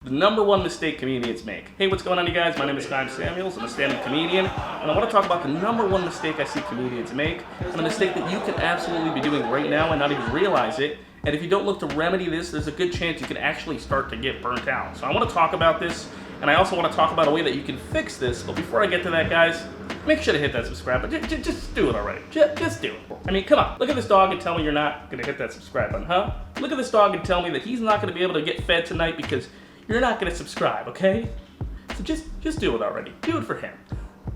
The number one mistake comedians make. Hey, what's going on, you guys? My name is Chaim I'm a stand-up comedian, and I want to talk about the number one mistake I see comedians make, and a mistake that you can absolutely be doing right now and not even realize it. And if you don't look to remedy this, there's a good chance you can actually start to get burnt out. So I want to talk about this, and I also want to talk about a way that you can fix this. But before I get to that, guys, make sure to hit that subscribe button. Just do it already. Just do it. I mean, come on. Look at this dog and tell me you're not going to hit that subscribe button, huh? Look at this dog and tell me that he's not going to be able to get fed tonight because you're not going to subscribe, okay? So just do it already. Do it for him,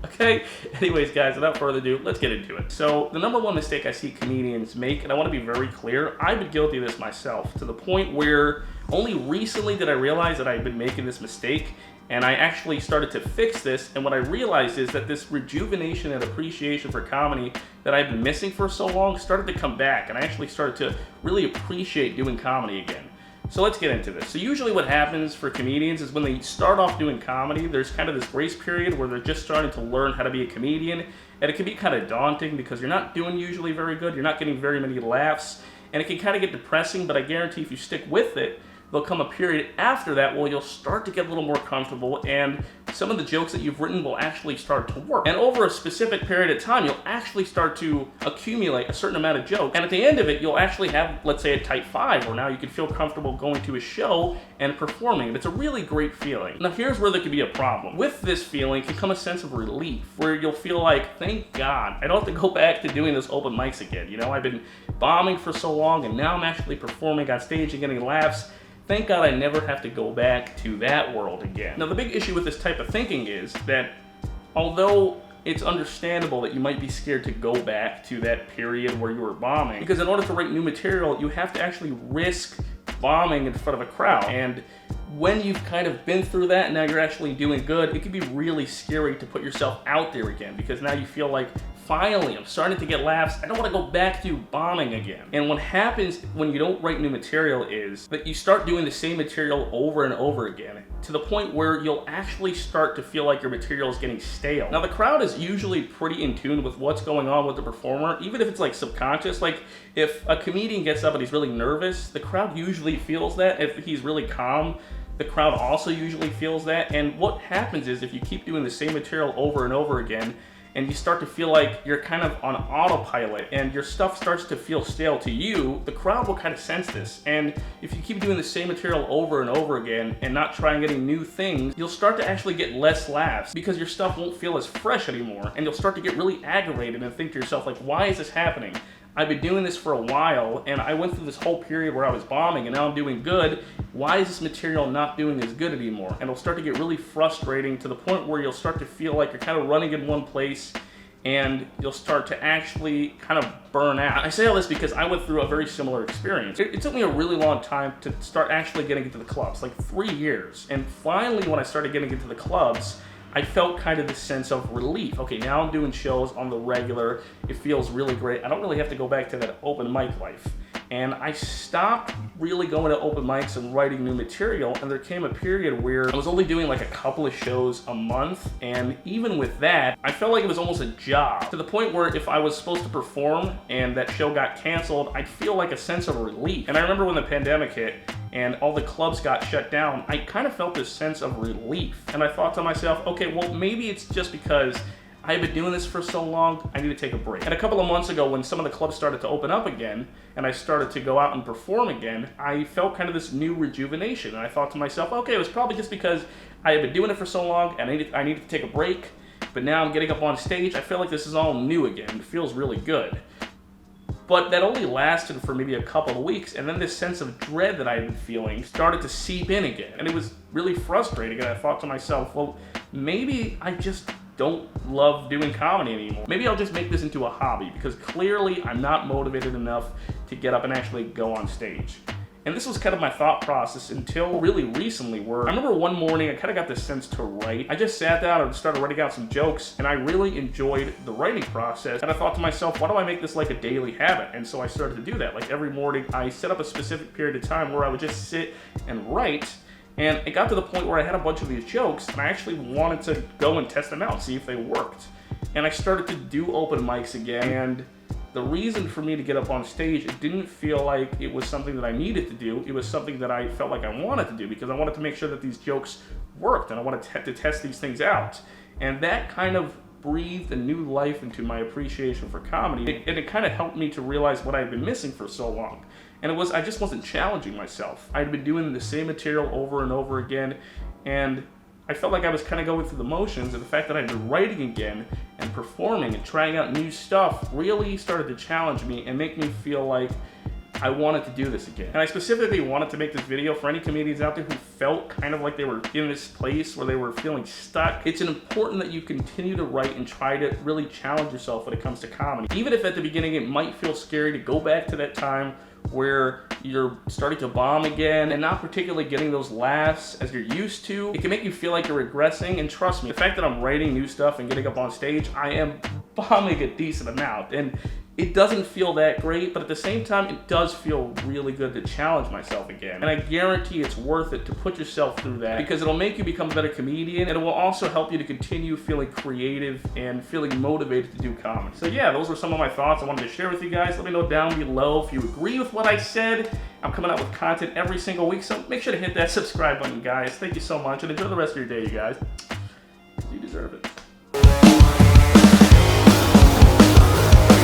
okay? Anyways, guys, without further ado, let's get into it. So the number one mistake I see comedians make, and I want to be very clear, I've been guilty of this myself, to the point where only recently did I realize that I've been making this mistake, and I actually started to fix this. And what I realized is that this rejuvenation and appreciation for comedy that I've been missing for so long started to come back, and I actually started to really appreciate doing comedy again. So let's get into this. So usually what happens for comedians is when they start off doing comedy, there's kind of this grace period where they're just starting to learn how to be a comedian, and it can be kind of daunting because you're not doing usually very good, you're not getting very many laughs, and it can kind of get depressing. But I guarantee if you stick with it, there'll come a period after that where you'll start to get a little more comfortable, and some of the jokes that you've written will actually start to work. And over a specific period of time, you'll actually start to accumulate a certain amount of jokes. And at the end of it, you'll actually have, let's say, a type 5, where now you can feel comfortable going to a show and performing. And it's a really great feeling. Now, here's where there could be a problem. With this feeling can come a sense of relief, where you'll feel like, thank God, I don't have to go back to doing this open mics again. You know, I've been bombing for so long, and now I'm actually performing on stage and getting laughs. Thank God I never have to go back to that world again. Now, the big issue with this type of thinking is that although it's understandable that you might be scared to go back to that period where you were bombing, because in order to write new material, you have to actually risk bombing in front of a crowd. And when you've kind of been through that and now you're actually doing good, it can be really scary to put yourself out there again, because now you feel like, finally, I'm starting to get laughs. I don't want to go back to bombing again. And what happens when you don't write new material is that you start doing the same material over and over again, to the point where you'll actually start to feel like your material is getting stale. Now, the crowd is usually pretty in tune with what's going on with the performer, even if it's like subconscious. Like if a comedian gets up and he's really nervous, the crowd usually feels that. If he's really calm, the crowd also usually feels that. And what happens is if you keep doing the same material over and over again, and you start to feel like you're kind of on autopilot and your stuff starts to feel stale to you, the crowd will kind of sense this. And if you keep doing the same material over and over again and not trying getting new things, you'll start to actually get less laughs because your stuff won't feel as fresh anymore. And you'll start to get really aggravated and think to yourself, like, why is this happening? I've been doing this for a while, and I went through this whole period where I was bombing, and now I'm doing good. Why is this material not doing as good anymore? And it'll start to get really frustrating, to the point where you'll start to feel like you're kind of running in one place, and you'll start to actually kind of burn out. I say all this because I went through a very similar experience. It took me a really long time to start actually getting into the clubs, like 3 years. And finally, when I started getting into the clubs, I felt kind of this sense of relief. Okay, now I'm doing shows on the regular. It feels really great. I don't really have to go back to that open mic life. And I stopped really going to open mics and writing new material, and there came a period where I was only doing like a couple of shows a month, and even with that, I felt like it was almost a job, to the point where if I was supposed to perform and that show got canceled, I'd feel like a sense of relief. And I remember when the pandemic hit and all the clubs got shut down, I kind of felt this sense of relief. And I thought to myself, okay, well, maybe it's just because I've been doing this for so long, I need to take a break. And a couple of months ago, when some of the clubs started to open up again, and I started to go out and perform again, I felt kind of this new rejuvenation. And I thought to myself, okay, it was probably just because I had been doing it for so long, and I needed to take a break, but now I'm getting up on stage, I feel like this is all new again. It feels really good. But that only lasted for maybe a couple of weeks, and then this sense of dread that I had been feeling started to seep in again. And it was really frustrating, and I thought to myself, well, maybe I just don't love doing comedy anymore. Maybe I'll just make this into a hobby, because clearly I'm not motivated enough to get up and actually go on stage. And this was kind of my thought process until really recently, where I remember one morning I kind of got this sense to write. I just sat down and started writing out some jokes, and I really enjoyed the writing process. And I thought to myself, why don't I make this like a daily habit? And so I started to do that. Like every morning I set up a specific period of time where I would just sit and write. And it got to the point where I had a bunch of these jokes, and I actually wanted to go and test them out, see if they worked. And I started to do open mics again, and the reason for me to get up on stage, it didn't feel like it was something that I needed to do. It was something that I felt like I wanted to do because I wanted to make sure that these jokes worked and I wanted to test these things out. And that kind of breathed a new life into my appreciation for comedy. And it kind of helped me to realize what I had been missing for so long. And it was, I just wasn't challenging myself. I had been doing the same material over and over again, and I felt like I was kind of going through the motions, and the fact that I'd been writing again and performing and trying out new stuff really started to challenge me and make me feel like I wanted to do this again. And I specifically wanted to make this video for any comedians out there who felt kind of like they were in this place where they were feeling stuck. It's important that you continue to write and try to really challenge yourself when it comes to comedy. Even if at the beginning it might feel scary to go back to that time where you're starting to bomb again and not particularly getting those laughs as you're used to. It can make you feel like you're regressing, and trust me, the fact that I'm writing new stuff and getting up on stage, I am bombing a decent amount. And it doesn't feel that great, but at the same time, it does feel really good to challenge myself again. And I guarantee it's worth it to put yourself through that because it'll make you become a better comedian, and it will also help you to continue feeling creative and feeling motivated to do comedy. So yeah, those were some of my thoughts I wanted to share with you guys. Let me know down below if you agree with what I said. I'm coming out with content every single week, so make sure to hit that subscribe button, guys. Thank you so much, and enjoy the rest of your day, you guys. You deserve it.